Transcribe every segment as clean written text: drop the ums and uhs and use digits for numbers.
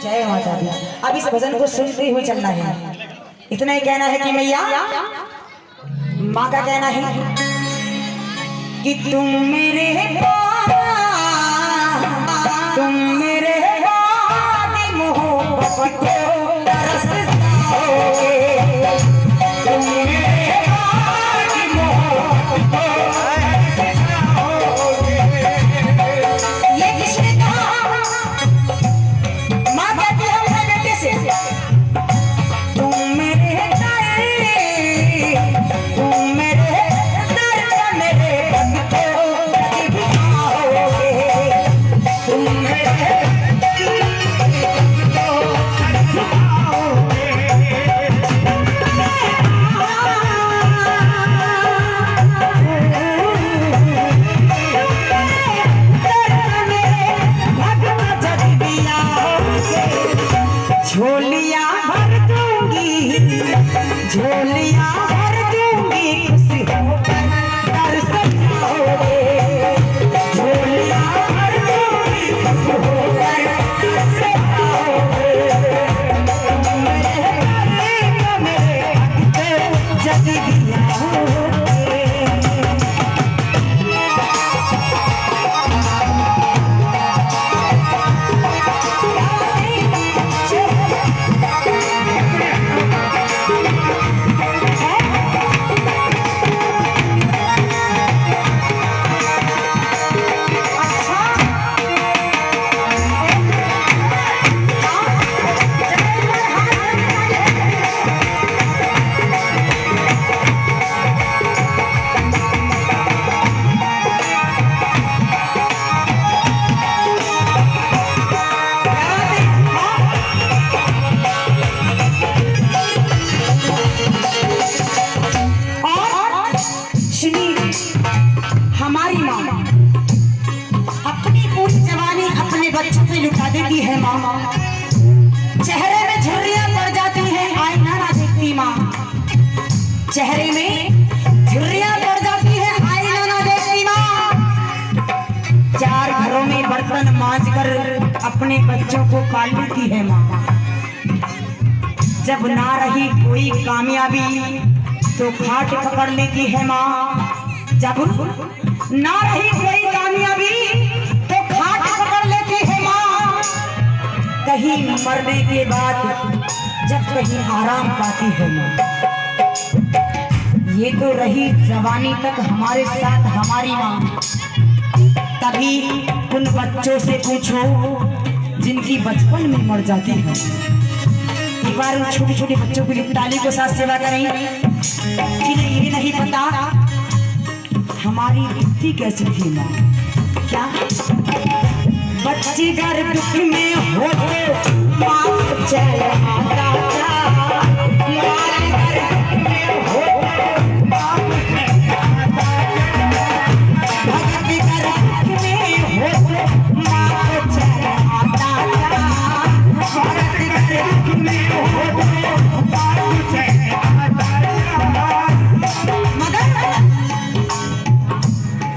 जय माता दी। अब इस भजन को सुनते हुए चलना है। इतना ही कहना है कि मैया माँ का कहना है कि तुम मेरे मोहब्बत को तरस जाओगे। तुम मेरे मोहब्बत को तरस जाओगे। ये किसने कहा? माँ कहती है अपने बेटे से, तुम मेरे दर मेरे भक्त को कभी आओगे। तुम मेरे झोलियां भर दूंगी, झोलियां भर दूंगी, खुशी होकर तरस जाओगे। झोलियां भर दूंगी, खुशी होकर तरस जाओगे। मेरे जग दिया हमारी माँ अपनी पूरी जवानी अपने बच्चों पे लुटा देती है। माँ चेहरे में झुर्रियां पड़ जाती हैं, आईना ना देखती। माँ चेहरे में झुर्रियां पड़ जाती है, आईना ना देखती। माँ चार घरों में बर्तन मांजकर अपने बच्चों को पाल लेती है। माँ जब ना रही कोई कामयाबी तो खाट पकड़ लेती है। माँ जब ना रही कोई कामयाबी तो खाट पकड़ लेती है। माँ कहीं मरने के बाद जब कहीं आराम पाती है। माँ ये तो रही जवानी तक हमारे साथ हमारी माँ। तभी उन बच्चों से पूछो जिनकी बचपन में मर जाती है। एक बार उन छोटे छोटे बच्चों की ताली को साथ सेवा करें। जिन्हें ये नहीं पता हमारी वृत्ति कैसी थी। माँ क्या बच्चे घर दुख में हो माँ चल आता था। माँ घर दुख में हो माँ चल आता था। भक्त घर दुख में हो माँ चल आता था। भक्त घर दुख में हो माँ चल आता था। मगर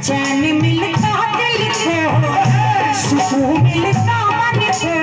चैन मिलता दिल को, सुकून मिलता मन को।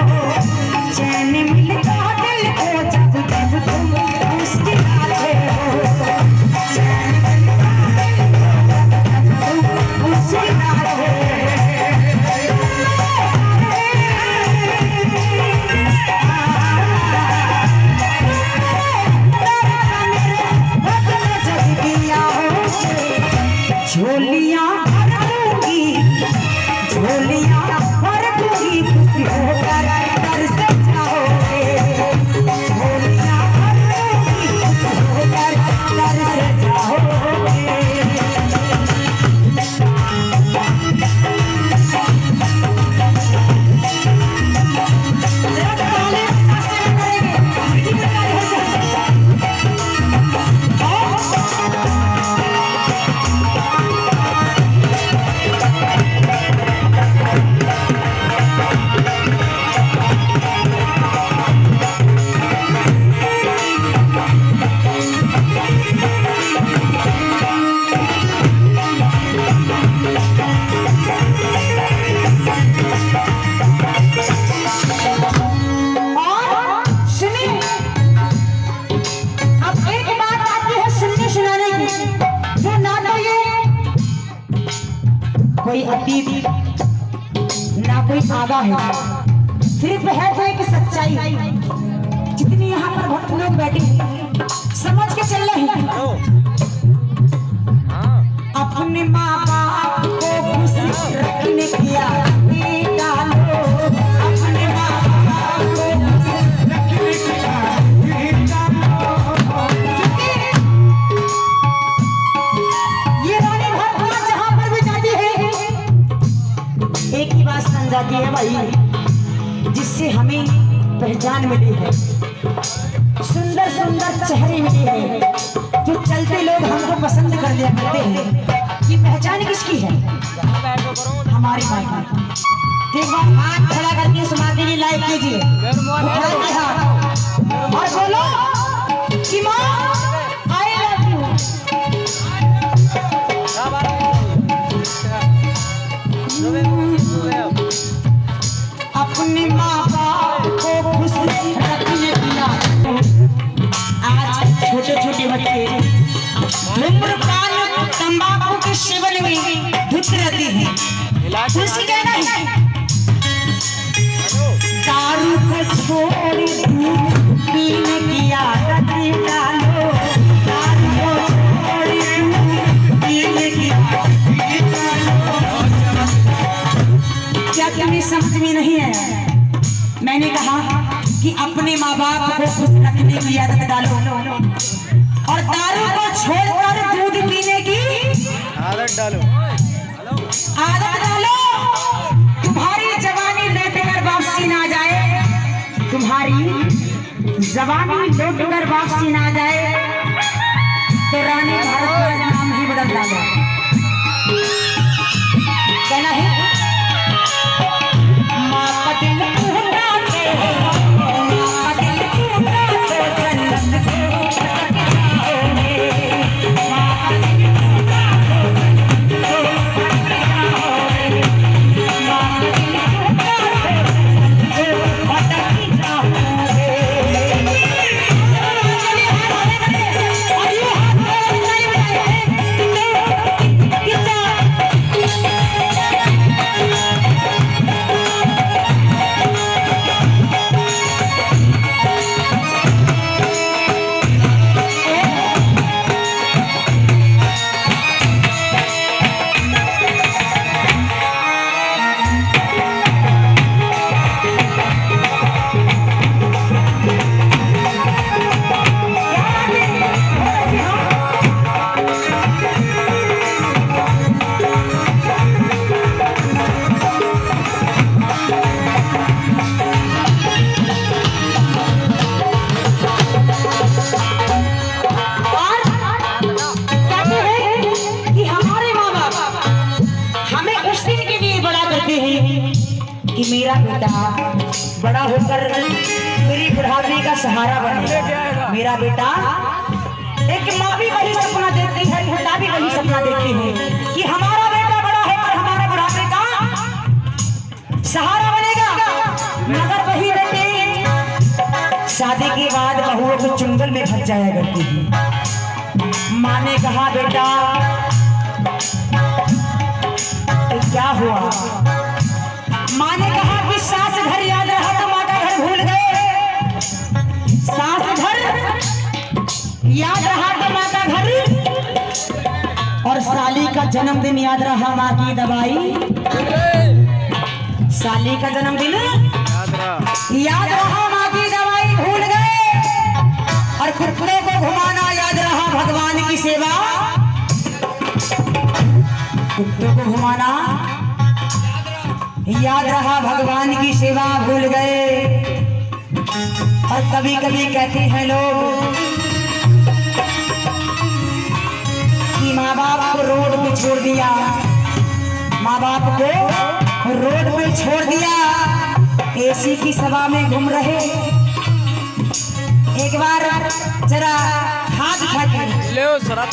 कोई अतीत ना कोई आगा है, सिर्फ है तो एक सच्चाई। जितनी यहाँ पर भक्त लोग बैठे हैं समझ के चल रहे हैं, अपने माँ बाप को खुश रखने किया बेटा लो, अपने माँ बाप को खुश रखने किया बेटा लो। ये रानी भरद्वाज जहाँ पर भी जाती है एक ही बात समझ जाती है भाई, जिससे हमें पहचान मिली है, सुंदर सुंदर चेहरे मिले हैं, जो चलते लोग हमको पसंद कर लिया करते हैं। ये पहचान किसकी है? हमारी माँ की। एक बार हाथ खड़ा करके इस माँ के लिए लाइक कीजिए, उठा के हाथ और बोलो कि माँ आई लव यू। अपने माँ बाप को खुश रखने दिया। आज छोटे छोटे बच्चे धूम्रपान तंबाकू के सेवन में धुत रहते हैं। तुलसी कहना है दारू को छोड़ दूध पीने की आदत डालो, दारू को छोड़ दूध पीने की आदत डालो। क्या तुम्हें समझ में नहीं आया? मैंने कहा कि अपने माँ बाप को खुश रखने की आदत डालो और दारू को छोड़कर दूध पीने की आदत डालो। तुम्हारी जवानी लौटकर वापसी ना जाए, तुम्हारी जवानी लौटकर वापसी ना जाए तो रानी भारद्वाज नाम ही बदल डालो। कहना है माँ का दिल कि मेरा बेटा बड़ा होकर मेरी बुढ़ापे का सहारा बनेगा। मेरा बेटा, एक माँ भी वही सपना देखती है, बेटा भी वही सपना देखती है कि हमारा बेटा बड़ा होकर हमारे बुढ़ापे का सहारा बनेगा। मगर वही बेटे शादी के बाद बहुओं को चुंगल में फंस जाया करती है। माँ ने कहा बेटा क्या हुआ? माँ ने कहा कि सास घर याद रहा तो माता घर भूल गए, सास घर याद रहा तो माता घर, और साली का जन्मदिन याद रहा माँ की दवाई। साली का जन्मदिन याद रहा माँ की दवाई भूल गए, और कुत्तों को घुमाना याद रहा भगवान की सेवा। कुत्तों को घुमाना याद रहा भगवान की सेवा भूल गए। और कभी कभी कहते हैं लोग कि माँ बाप को रोड पे छोड़ दिया, माँ बाप को रोड पे छोड़ दिया, एसी की सभा में घूम रहे। एक बार जरा हाथ उठा के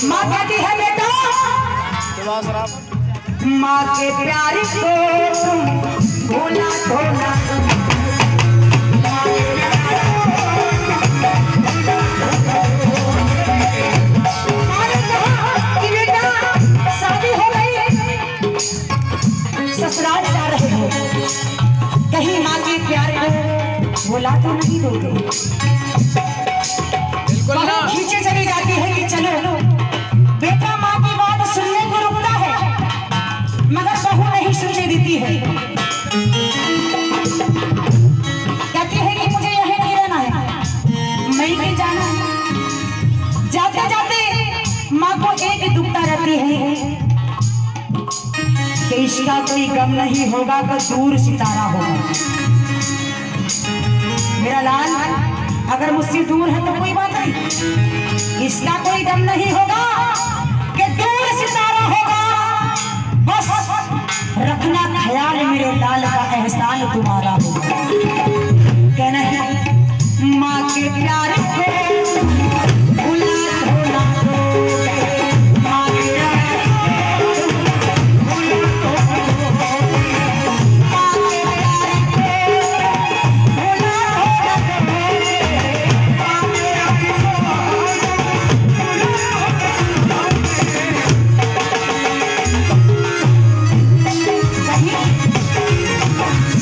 माँ कहती है बेटा माँ के प्यार को तुम भूला थोड़ा, बोला तो नहीं दोगे। बिल्कुल ना। खींचे चली जाती है कि चलो, बेटा माँ की बात सुनने को रुकता है, मगर बहू नहीं सुनने देती है। कहती है कि मुझे यहीं नहीं रहना है, मैं नहीं जाना है। जाते जाते माँ को एक दुखता रहती है कि इसका कोई गम नहीं होगा तो दूर सितारा होगा। मेरा लाल अगर मुझसे दूर है तो कोई बात नहीं, इसका कोई गम नहीं होगा कि दूर सितारा होगा। बस रखना ख्याल मेरे लाल का एहसान तुम्हारा होगा। कहना है माँ के प्यार को भुला दो ना, माँ के प्यार को भुला दो, माँ के प्यार को भुला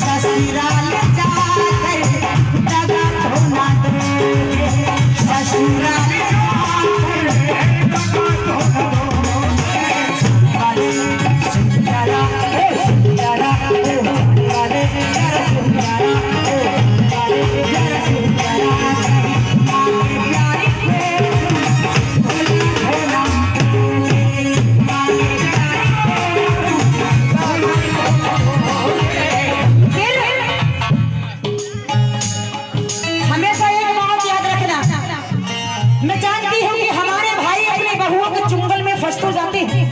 ससुराल जाकर दगा तो ना दोगे, ससुराल जाकर दगा तो ना दोगे। वाले सुंदरा ओ सुंदरा ओ वाले जरा सुंदरा ओ वाले जरा सुंदरा, माँ के प्यार को भुला दो ना, माँ के प्यार हमेशा एक बात याद रखना, मैं जानती हूँ कि हमारे भाई अपनी बहुओं के चुंगल में फंस तो जाते हैं,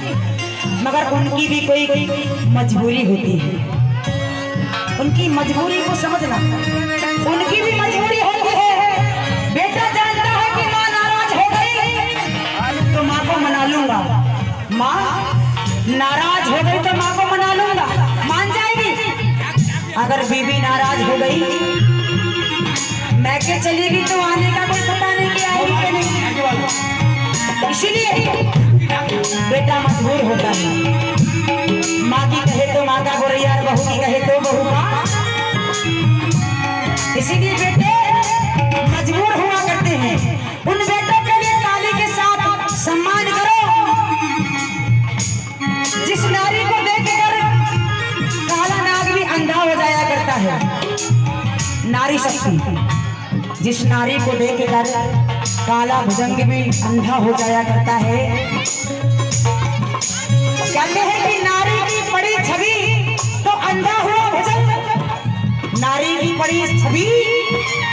मगर उनकी भी कोई मजबूरी होती है। उनकी मजबूरी को समझना, उनकी भी मजबूरी होती है। बेटा जानता है कि माँ नाराज हो गई तो माँ को मना लूंगा, माँ नाराज हो गई तो माँ को मना लूंगा, मान जाएगी। अगर बीवी नाराज हो गई मैं के चलेगी तो आने का कोई पता नहीं कि आएगी कि नहीं। इसीलिए बेटा मजबूर होता है, माँ की कहे तो माँ का बोरिया, बहू की कहे तो बहू का। इसीलिए बेटे मजबूर हुआ करते हैं। उन बेटों के लिए ताली के साथ सम्मान करो जिस नारी को देखकर काला नाग भी अंधा हो जाया करता है। नारी शक्ति, जिस नारी को देखकर काला भुजंग भी अंधा हो जाया करता है। कहते हैं कि नारी की बड़ी छवि तो अंधा हुआ भुजंग, नारी की बड़ी छवि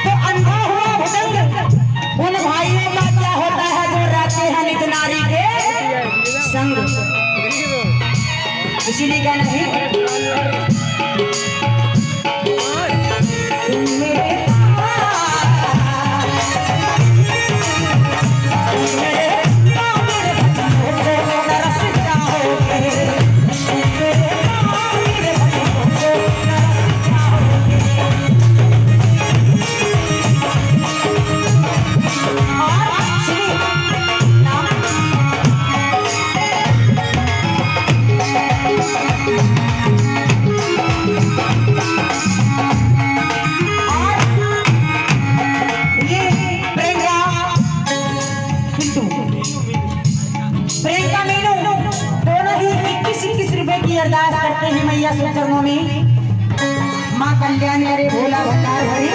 तो अंधा हुआ भुजंग। उन भाइयों का क्या होता है जो रहते हैं नित नारी के संग। इसीलिए कहना है अरदास करते हैं मैया के चरणों में। माँ कल्याणी अरे भोला भंडार भरी।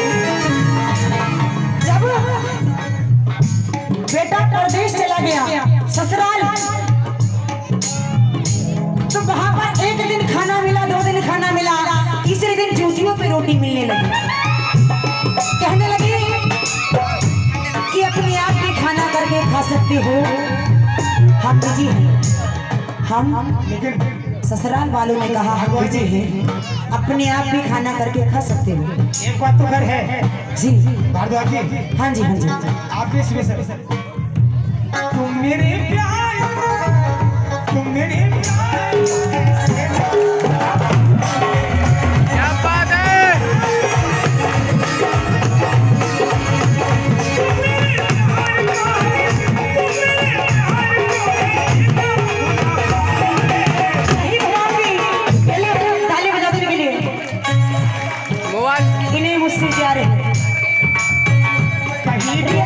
जब बेटा प्रदेश चला गया ससुराल, तो वहां पर एक दिन खाना मिला, 2 दिन खाना मिला, तीसरे दिन जूतियों पे रोटी मिलने लगी। कहने लगी कि अपने आप भी खाना करके खा सकते हो, हम बिजी हैं। हम लेकिन ससुराल वालों ने कहा हम बिजी हैं, अपने आप भी खाना करके खा सकते हो। एक बात तो घर है जी भारद्वाज जी। हाँ जी हाँ जी। आप इसमें तुम मेरे प्यार, तुम मेरे क्या बात है। इन्हें मुझसे प्यार है। कहीं को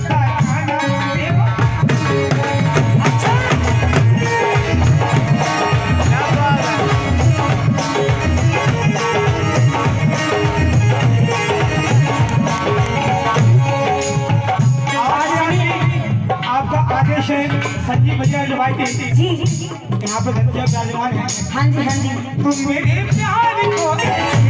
कारखाना देव। आपका आदेश है संजीव भैया निभाई जी यहाँ पे धनजय विराजमान है। हाँ जी हाँ जी। तुम मेरे प्यार को